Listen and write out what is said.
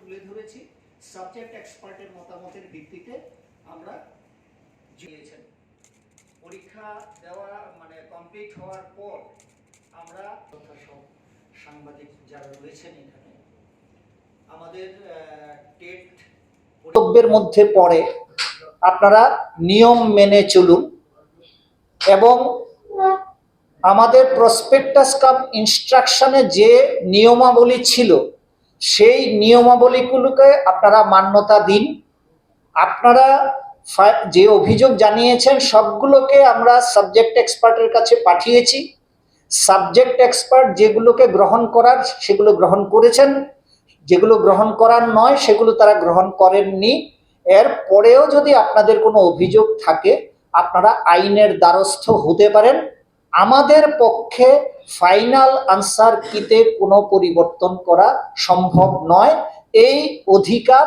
তুলে ধরেছি সাবজেক্ট এক্সপার্টের মতামতের ভিত্তিতে আমরা দিয়েছেন। পরীক্ষা দেওয়া মানে কমপ্লিট হওয়ার পর আমরা তথা সব সাংবাদিক যারা রয়েছেন এখানে আমাদের টেট কর্তব্যের মধ্যে পড়ে আপনারা নিয়ম মেনে চলুন এবং আমাদের প্রসপেক্টাস কাম ইনস্ট্রাকশনে যে নিয়মাবলী ছিল সেই নিয়মাবলীগুলোকে আপনারা মান্যতা দিন। আপনারা যে অভিযোগ জানিয়েছেন সবগুলোকে আমরা সাবজেক্ট এক্সপার্টের কাছে পাঠিয়েছি। সাবজেক্ট এক্সপার্ট যেগুলোকে গ্রহণ করার সেগুলো গ্রহণ করেছেন, যেগুলো গ্রহণ করার নয় সেগুলো তারা গ্রহণ করেননি। এর পরেও যদি আপনাদের কোনো অভিযোগ থাকে আপনারা আইনের দ্বারস্থ হতে পারেন। আমাদের পক্ষে ফাইনাল আনসার কিতে কোনো পরিবর্তন করা সম্ভব নয়। এই অধিকার